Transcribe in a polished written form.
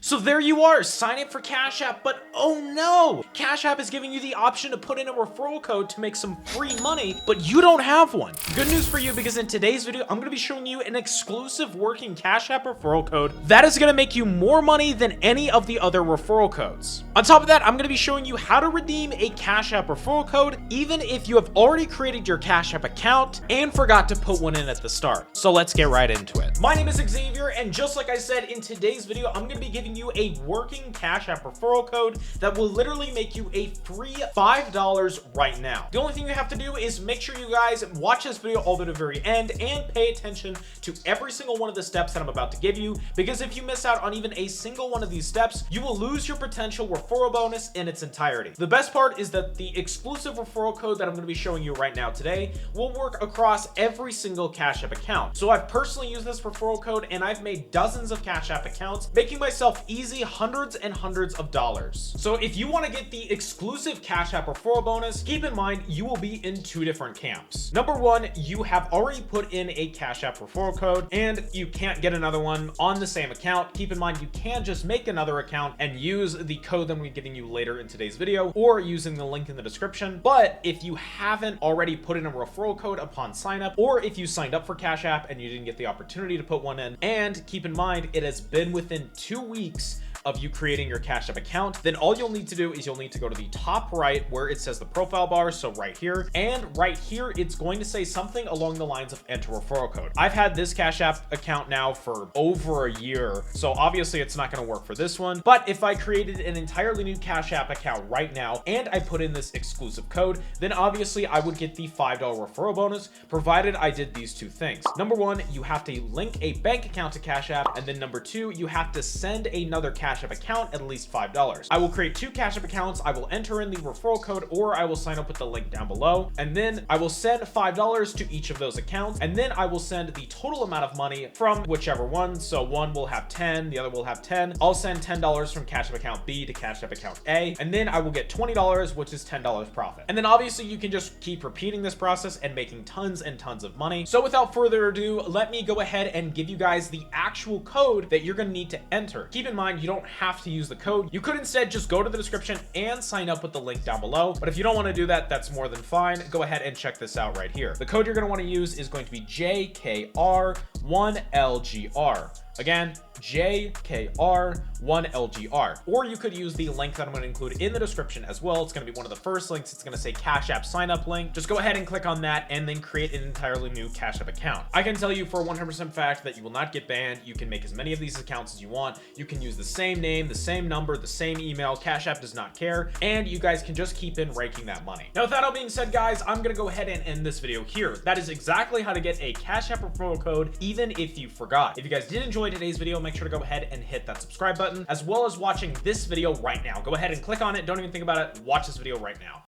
So there you are, sign up for Cash App, but oh no! Cash App is giving you the option to put in a referral code to make some free money, but you don't have one. Good news for you, because in today's video, I'm gonna be showing you an exclusive working Cash App referral code that is gonna make you more money than any of the other referral codes. On top of that, I'm gonna be showing you how to redeem a Cash App referral code, even if you have already created your Cash App account and forgot to put one in at the start. So let's get right into it. My name is Xavier, and just like I said, in today's video, I'm gonna be giving you a working Cash App referral code that will literally make you a free $5 right now. The only thing you have to do is make sure you guys watch this video all the way to the very end and pay attention to every single one of the steps that I'm about to give you, because if you miss out on even a single one of these steps, you will lose your potential referral bonus in its entirety. The best part is that the exclusive referral code that I'm going to be showing you right now today will work across every single Cash App account. So I've personally used this referral code and I've made dozens of Cash App accounts, making myself easy hundreds and hundreds of dollars. So if you want to get the exclusive Cash App referral bonus, keep in mind you will be in two different camps. Number one, you have already put in a Cash App referral code and you can't get another one on the same account. Keep in mind you can just make another account and use the code that I'm giving you later in today's video, or using the link in the description. But if you haven't already put in a referral code upon sign up, or if you signed up for Cash App and you didn't get the opportunity to put one in, and keep in mind it has been within 2 weeks of you creating your Cash App account, then all you'll need to do is you'll need to go to the top right where it says the profile bar, so right here, and right here it's going to say something along the lines of enter referral code. I've had this Cash App account now for over a year, so obviously it's not going to work for this one. But if I created an entirely new Cash App account right now and I put in this exclusive code, then obviously I would get the $5 referral bonus, provided I did these two things. Number one, you have to link a bank account to Cash App, and then number two, you have to send another Cash App account at least $5. I will create two Cash App accounts. I will enter in the referral code, or I will sign up with the link down below, and then I will send $5 to each of those accounts, and then I will send the total amount of money from whichever one. So one will have 10, the other will have 10. I'll send $10 from Cash App account B to Cash App account A, and then I will get $20, which is $10 profit. And then obviously you can just keep repeating this process and making tons and tons of money. So without further ado, let me go ahead and give you guys the actual code that you're going to need to enter. Keep in mind, you don't have to use the code. You could instead just go to the description and sign up with the link down below. But if you don't want to do that, that's more than fine. Go ahead and check this out right here. The code you're going to want to use is going to be JKR1LGR. Again, JKR1LGR. Or you could use the link that I'm going to include in the description as well. It's going to be one of the first links. It's going to say Cash App sign up link. Just go ahead and click on that and then create an entirely new Cash App account. I can tell you for 100% fact that you will not get banned. You can make as many of these accounts as you want. You can use the same name, the same number, the same email. Cash App does not care. And you guys can just keep in raking that money. Now, with that all being said, guys, I'm going to go ahead and end this video here. That is exactly how to get a Cash App referral code, even if you forgot. If you guys did enjoy today's video, make sure to go ahead and hit that subscribe button, as well as watching this video right now. Go ahead and click on it. Don't even think about it. Watch this video right now.